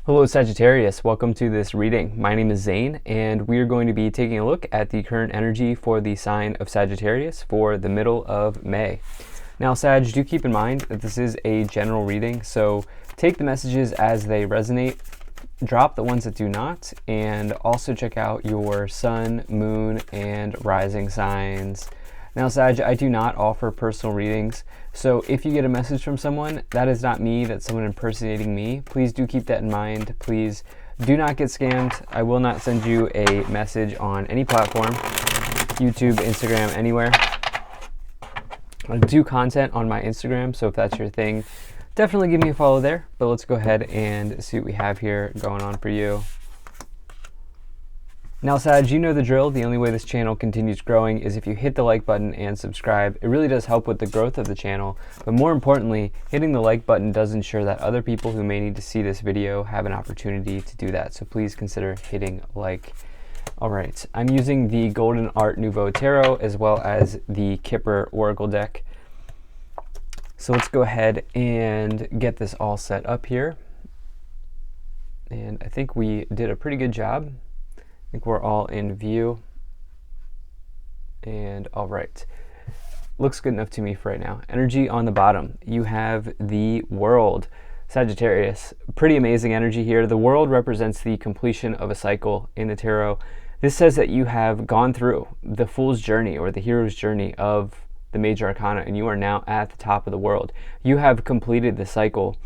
Hello Sagittarius, welcome to this reading. My name is Zane and we are going to be taking a look at the current energy for the sign of Sagittarius for the middle of May. Now Sag, do keep in mind that this is a general reading, so take the messages as they resonate, drop the ones that do not, and also check out your sun, moon, and rising signs. Now Sag, I do not offer personal readings, so if you get a message from someone, that is not me, that's someone impersonating me. Please do keep that in mind. Please do not get scammed. I will not send you a message on any platform, YouTube, Instagram, anywhere. I do content on my Instagram, so if that's your thing, definitely give me a follow there. But let's go ahead and see what we have here going on for you. Now Sag, you know the drill. The only way this channel continues growing is if you hit the like button and subscribe. It really does help with the growth of the channel, but more importantly, hitting the like button does ensure that other people who may need to see this video have an opportunity to do that. So please consider hitting like. All right, I'm using the Golden Art Nouveau Tarot as well as the Kipper Oracle deck. So let's go ahead and get this all set up here. And I think we did a pretty good job. I think we're all in view. And all right, looks good enough to me for right now. Energy on the bottom, you have the World. Sagittarius, pretty amazing energy here. The World represents the completion of a cycle in the tarot. This says that you have gone through the Fool's journey or the hero's journey of the major arcana, and you are now at the top of the world. You have completed the cycle.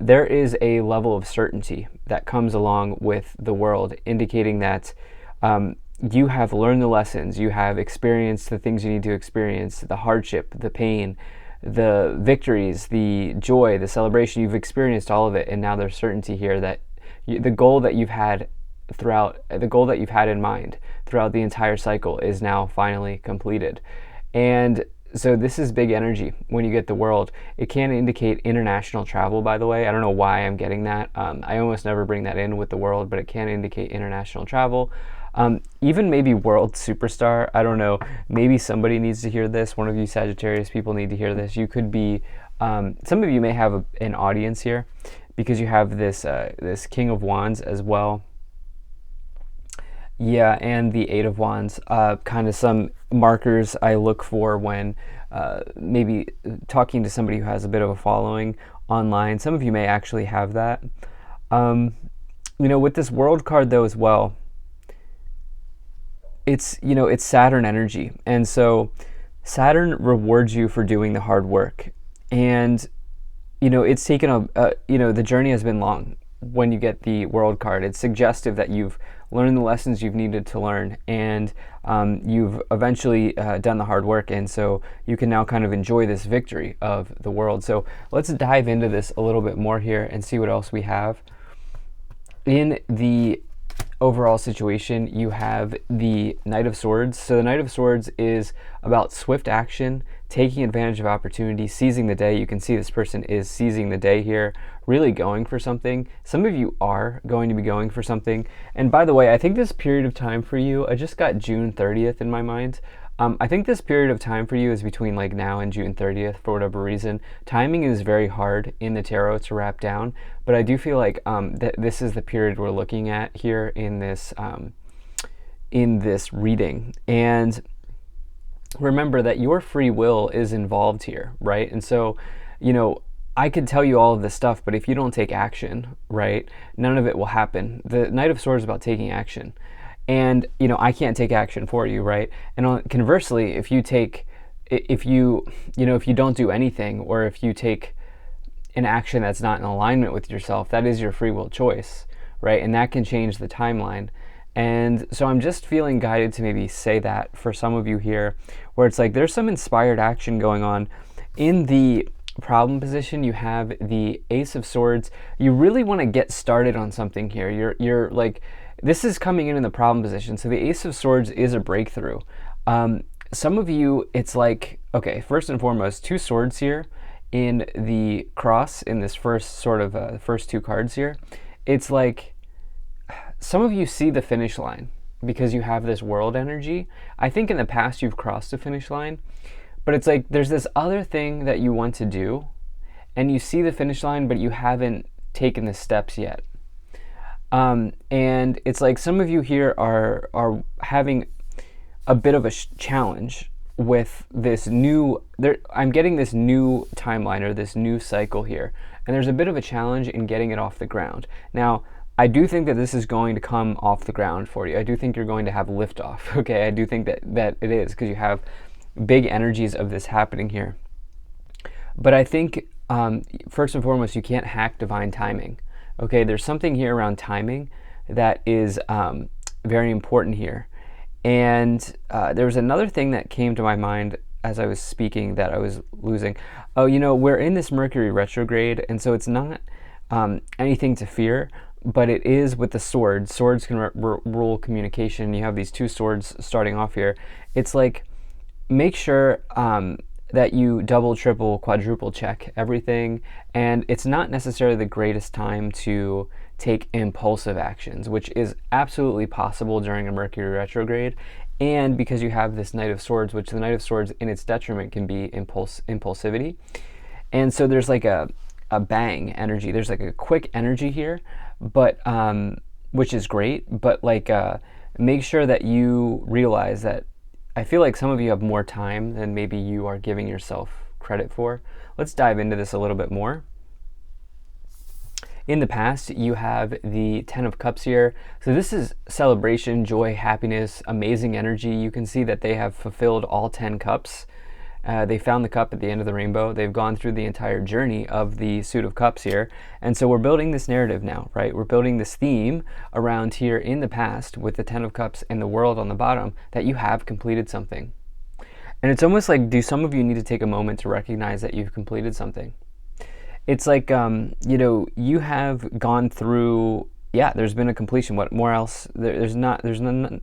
There is a level of certainty that comes along with the World, indicating that you have learned the lessons, you have experienced the things you need to experience, the hardship, the pain, the victories, the joy, the celebration. You've experienced all of it, and now there's certainty here that the goal that you've had in mind throughout the entire cycle is now finally completed. And so this is big energy when you get the World. It can indicate international travel, by the way. I don't know why I'm getting that. I almost never bring that in with the World, but it can indicate international travel. Even maybe world superstar. I don't know. Maybe somebody needs to hear this. One of you Sagittarius people need to hear this. You could be, some of you may have an audience here because you have this, this King of Wands as well. Yeah, and the Eight of Wands, kind of some markers I look for when maybe talking to somebody who has a bit of a following online. Some of you may actually have that. You know, with this World card though as well, it's, you know, it's Saturn energy. And so Saturn rewards you for doing the hard work. And, you know, it's taken you know, the journey has been long. When you get the World card, it's suggestive that you've learned the lessons you've needed to learn, and you've eventually done the hard work, and so you can now kind of enjoy this victory of the World. So let's dive into this a little bit more here and see what else we have. In the overall situation, you have the Knight of Swords. So the Knight of Swords is about swift action, taking advantage of opportunity, seizing the day. You can see this person is seizing the day here, really going for something. Some of you are going to be going for something. And by the way, I think this period of time for you, I just got June 30th in my mind. I think this period of time for you is between like now and June 30th for whatever reason. Timing is very hard in the tarot to wrap down, but I do feel like this is the period we're looking at here in this reading. And remember that your free will is involved here, right? And so, you know, I could tell you all of this stuff, but if you don't take action, right, none of it will happen. The Knight of Swords is about taking action. And, you know, I can't take action for you, right? And conversely, if you don't do anything, or if you take an action that's not in alignment with yourself, that is your free will choice, right? And that can change the timeline. And so I'm just feeling guided to maybe say that for some of you here, where it's like there's some inspired action going on. In the problem position, you have the Ace of Swords. You really want to get started on something here. You're like, this is coming in the problem position. So the Ace of Swords is a breakthrough. Some of you, it's like, okay, first and foremost, two swords here in the cross in this first sort of first two cards here. It's like some of you see the finish line because you have this World energy. I think in the past you've crossed the finish line, but it's like there's this other thing that you want to do and you see the finish line, but you haven't taken the steps yet. And it's like some of you here are having a bit of a challenge with this new, I'm getting this new timeline or this new cycle here, and there's a bit of a challenge in getting it off the ground. Now, I do think that this is going to come off the ground for you. I do think you're going to have liftoff, okay? I do think that it is, because you have big energies of this happening here. But I think, first and foremost, you can't hack divine timing, okay? There's something here around timing that is very important here. And there was another thing that came to my mind as I was speaking that I was losing. Oh, you know, we're in this Mercury retrograde, and so it's not anything to fear, but it is with the swords. Swords can rule communication. You have these two swords starting off here. It's like, make sure that you double, triple, quadruple check everything. And it's not necessarily the greatest time to take impulsive actions, which is absolutely possible during a Mercury retrograde. And because you have this Knight of Swords, which the Knight of Swords in its detriment can be impulsivity. And so there's like a bang energy. There's like a quick energy here, but which is great. But like make sure that you realize that I feel like some of you have more time than maybe you are giving yourself credit for. Let's dive into this a little bit more. In the past, you have the 10 of Cups here. So this is celebration, joy, happiness, amazing energy. You can see that they have fulfilled all 10 cups. They found the cup at the end of the rainbow. They've gone through the entire journey of the Suit of Cups here. And so we're building this narrative now, right? We're building this theme around here in the past with the 10 of Cups and the World on the bottom, that you have completed something. And it's almost like, do some of you need to take a moment to recognize that you've completed something? It's like, you know, you have gone through, yeah, there's been a completion. What more else? There's no other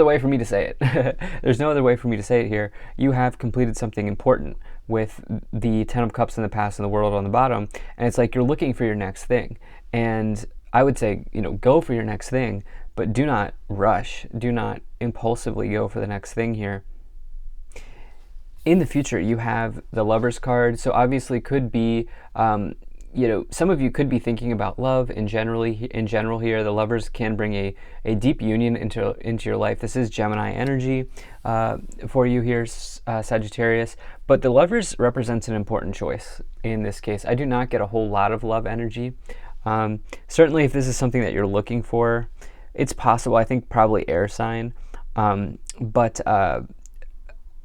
way for me to say it. There's no other way for me to say it here. You have completed something important with the 10 of Cups in the past and the World on the bottom. And it's like you're looking for your next thing. And I would say, you know, go for your next thing, but do not rush. Do not impulsively go for the next thing here. In the future, you have the Lovers card. So obviously could be, you know, some of you could be thinking about love in general here. The Lovers can bring a deep union into your life. This is Gemini energy for you here, Sagittarius. But the Lovers represents an important choice in this case. I do not get a whole lot of love energy. Certainly if this is something that you're looking for, it's possible. I think probably air sign. But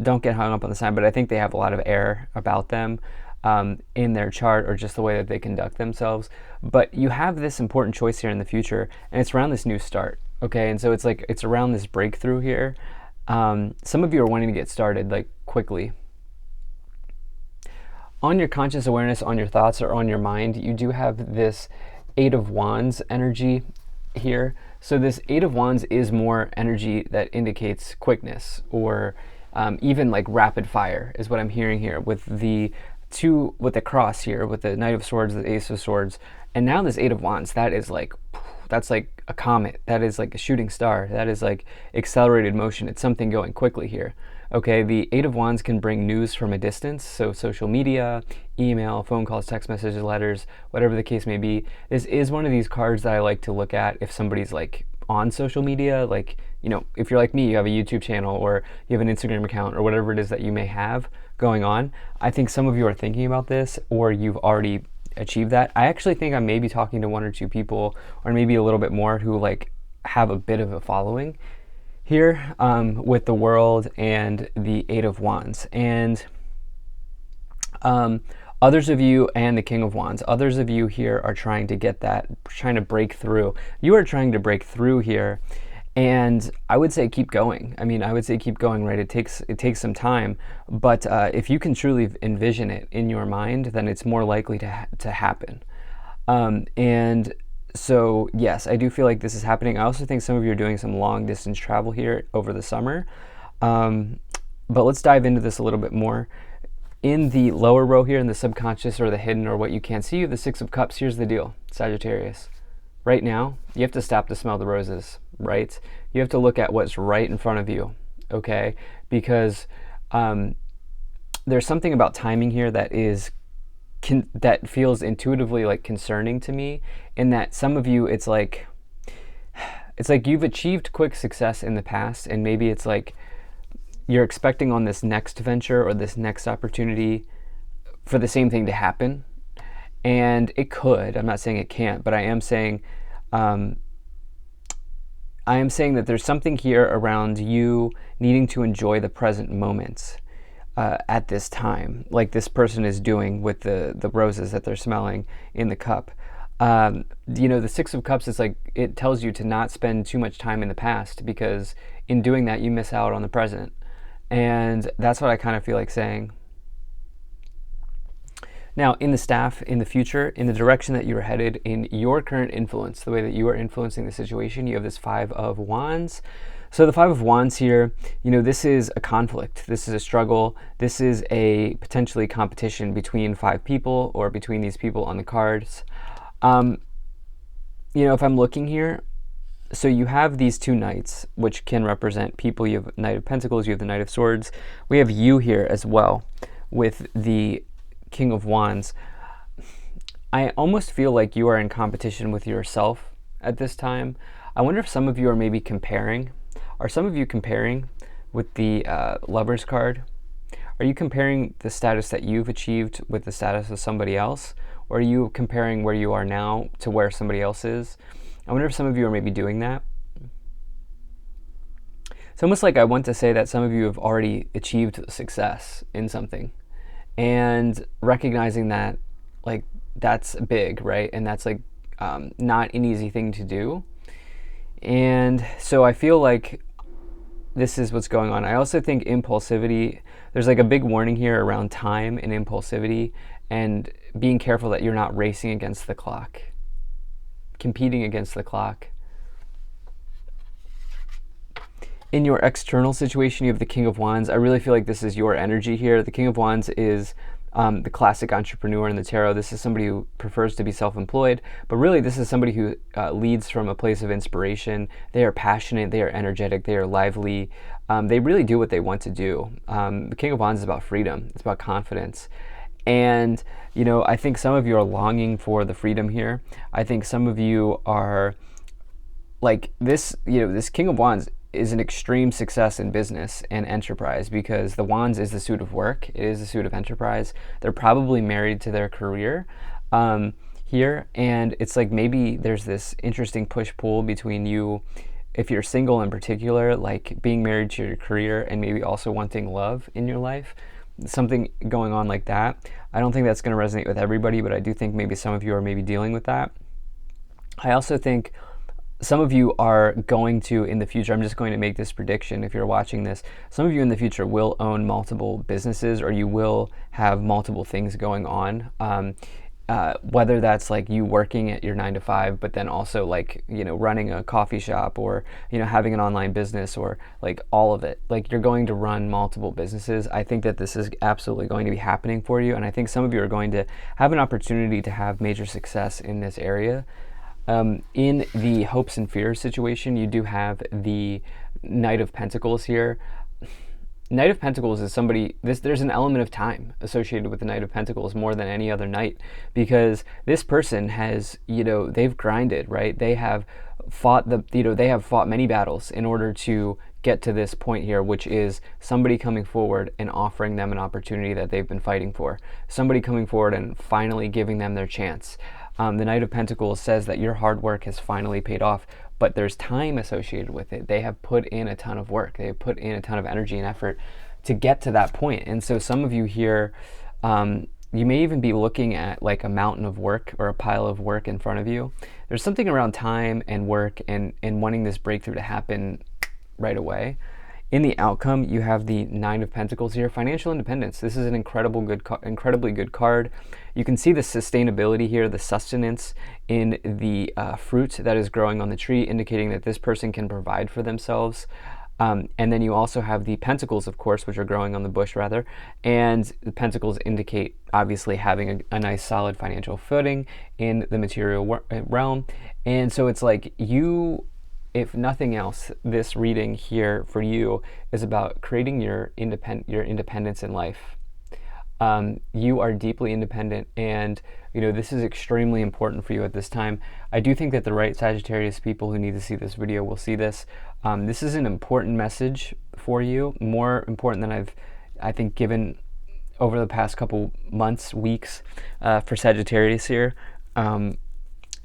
don't get hung up on the sign, but I think they have a lot of air about them in their chart, or just the way that they conduct themselves. But you have this important choice here in the future, and it's around this new start, okay? And so it's like, it's around this breakthrough here. Some of you are wanting to get started like quickly. On your conscious awareness, on your thoughts, or on your mind, you do have this 8 of Wands energy here. So this 8 of Wands is more energy that indicates quickness, or even like rapid fire is what I'm hearing here with the cross here, with the Knight of Swords, the Ace of Swords, and now this 8 of Wands. That is like, that's like a comet. That is like a shooting star. That is like accelerated motion. It's something going quickly here. Okay, the 8 of Wands can bring news from a distance, so social media, email, phone calls, text messages, letters, whatever the case may be. This is one of these cards that I like to look at if somebody's like on social media, like, you know, if you're like me, you have a YouTube channel, or you have an Instagram account, or whatever it is that you may have going on. I think some of you are thinking about this, or you've already achieved that. I actually think I may be talking to 1 or 2 people, or maybe a little bit more, who like have a bit of a following here with the World and the 8 of Wands. And others of you, and the King of Wands, others of you here are trying to get that, trying to break through. You are trying to break through here. And I would say keep going. I mean, I would say keep going, right? It takes some time, but if you can truly envision it in your mind, then it's more likely to happen. And so, yes, I do feel like this is happening. I also think some of you are doing some long distance travel here over the summer. But let's dive into this a little bit more. In the lower row here, in the subconscious, or the hidden, or what you can't see, you have the 6 of Cups. Here's the deal, Sagittarius. Right now, you have to stop to smell the roses, right? You have to look at what's right in front of you, okay? Because there's something about timing here that is that feels intuitively like concerning to me, in that some of you, it's like you've achieved quick success in the past, and maybe it's like you're expecting on this next venture or this next opportunity for the same thing to happen. And it could, I'm not saying it can't, but I am saying that there's something here around you needing to enjoy the present moments at this time, like this person is doing with the roses that they're smelling in the cup. The Six of Cups is like, it tells you to not spend too much time in the past, because in doing that you miss out on the present. And that's what I kind of feel like saying. Now, in the staff, in the future, in the direction that you are headed, in your current influence, the way that you are influencing the situation, you have this Five of Wands. So the Five of Wands here, this is a conflict. This is a struggle. This is a potentially competition between 5 people, or between these people on the cards. If I'm looking here, so you have these 2 knights, which can represent people. You have Knight of Pentacles, you have the Knight of Swords. We have you here as well with the King of Wands. I almost feel like you are in competition with yourself at this time. I wonder if some of you are maybe comparing. Are some of you comparing with the Lovers card? Are you comparing the status that you've achieved with the status of somebody else? Or are you comparing where you are now to where somebody else is? I wonder if some of you are maybe doing that. It's almost like I want to say that some of you have already achieved success in something, and recognizing that, like, that's big, right? And that's like not an easy thing to do. And so I feel like this is what's going on. I also think impulsivity, there's like a big warning here around time and impulsivity, and being careful that you're not racing against the clock, competing against the clock. In your external situation, you have the King of Wands. I really feel like this is your energy here. The King of Wands is the classic entrepreneur in the tarot. This is somebody who prefers to be self-employed, but really this is somebody who leads from a place of inspiration. They are passionate, they are energetic, they are lively. They really do what they want to do. The King of Wands is about freedom. It's about confidence. And, I think some of you are longing for the freedom here. I think some of you are like this, this King of Wands is an extreme success in business and enterprise, because the Wands is the suit of work. It is the suit of enterprise. They're probably married to their career here. And it's like maybe there's this interesting push-pull between you, if you're single in particular, like being married to your career and maybe also wanting love in your life. Something going on like that. I don't think that's going to resonate with everybody, but I do think maybe some of you are maybe dealing with that. I also think some of you are going to, in the future, I'm just going to make this prediction if you're watching this, some of you in the future will own multiple businesses, or you will have multiple things going on. Whether that's like you working at your 9 to 5, but then also like, running a coffee shop, or, having an online business, or like all of it. Like you're going to run multiple businesses. I think that this is absolutely going to be happening for you. And I think some of you are going to have an opportunity to have major success in this area. In the hopes and fears situation, you do have the Knight of Pentacles here. Knight of Pentacles is somebody, there's an element of time associated with the Knight of Pentacles more than any other knight, because this person has, they've grinded, right? They have fought they have fought many battles in order to get to this point here, which is somebody coming forward and offering them an opportunity that they've been fighting for. Somebody coming forward and finally giving them their chance. The Knight of Pentacles says that your hard work has finally paid off, but there's time associated with it. They have put in a ton of work. They have put in a ton of energy and effort to get to that point. And so some of you here, you may even be looking at like a mountain of work or a pile of work in front of you. There's something around time and work and wanting this breakthrough to happen right away. In the outcome, you have the Nine of Pentacles here, financial independence. This is an incredibly good card. You can see the sustainability here, the sustenance in the fruit that is growing on the tree, indicating that this person can provide for themselves. And then you also have the pentacles, of course, which are growing on the bush rather. And the pentacles indicate obviously having a nice solid financial footing in the material realm. And so it's like you, if nothing else, this reading here for you is about creating your independence in life. You are deeply independent, and this is extremely important for you at this time. I do think that the right Sagittarius people who need to see this video will see this. This is an important message for you, more important than I think, given over the past couple months, weeks, for Sagittarius here.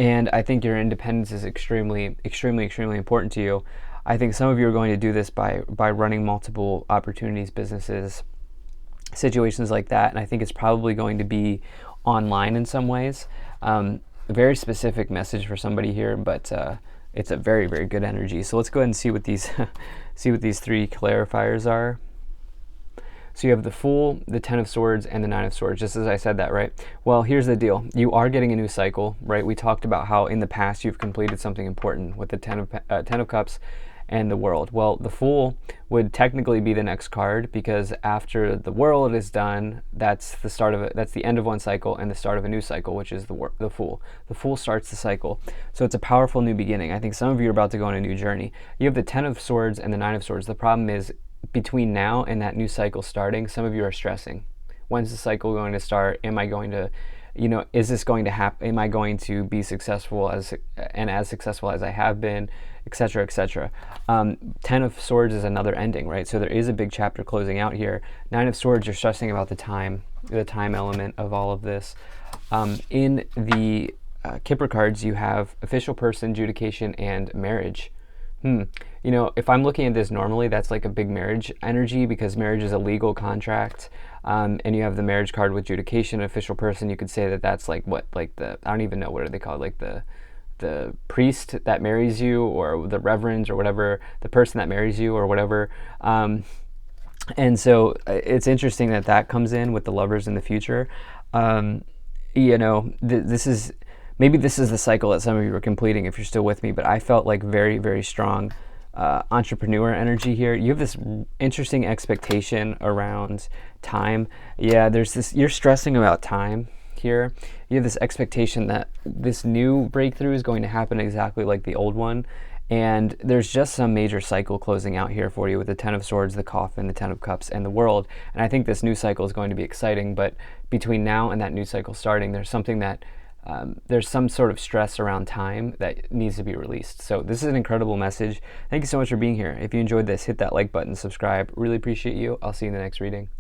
And I think your independence is extremely, extremely, extremely important to you. I think some of you are going to do this by running multiple opportunities, businesses, situations like that. And I think it's probably going to be online in some ways. A very specific message for somebody here, but it's a very, very good energy. So let's go ahead and see what these see what these three clarifiers are. So you have the Fool, the Ten of Swords, and the Nine of Swords, just as I said that, right? Well, here's the deal. You are getting a new cycle, right? We talked about how in the past you've completed something important with the Ten of Cups and the World. Well, the Fool would technically be the next card, because after the World is done, that's the start of it. That's the end of one cycle and the start of a new cycle, which is the Fool. The Fool starts the cycle. So it's a powerful new beginning. I think some of you are about to go on a new journey. You have the Ten of Swords and the Nine of Swords. The problem is, between now and that new cycle starting, some of you are stressing. When's the cycle going to start? Am I going to, is this going to happen? Am I going to be successful as successful as I have been, etc., etc. Ten of Swords is another ending, right? So there is a big chapter closing out here. Nine of Swords, you're stressing about the time element of all of this. In the Kipper cards, you have official person, judication, and marriage. If I'm looking at this normally, that's like a big marriage energy, because marriage is a legal contract. And you have the marriage card with judication, official person. You could say that that's like I don't even know, what are they called? Like the priest that marries you, or the reverend, or whatever, the person that marries you, or whatever. And so it's interesting that comes in with the Lovers in the future. Maybe this is the cycle that some of you are completing, if you're still with me, but I felt like very, very strong entrepreneur energy here. You have this interesting expectation around time. Yeah, you're stressing about time here. You have this expectation that this new breakthrough is going to happen exactly like the old one. And there's just some major cycle closing out here for you with the Ten of Swords, the Coffin, the Ten of Cups, and the World. And I think this new cycle is going to be exciting, but between now and that new cycle starting, there's something that there's some sort of stress around time that needs to be released. So this is an incredible message. Thank you so much for being here. If you enjoyed this, hit that like button, subscribe. Really appreciate you. I'll see you in the next reading.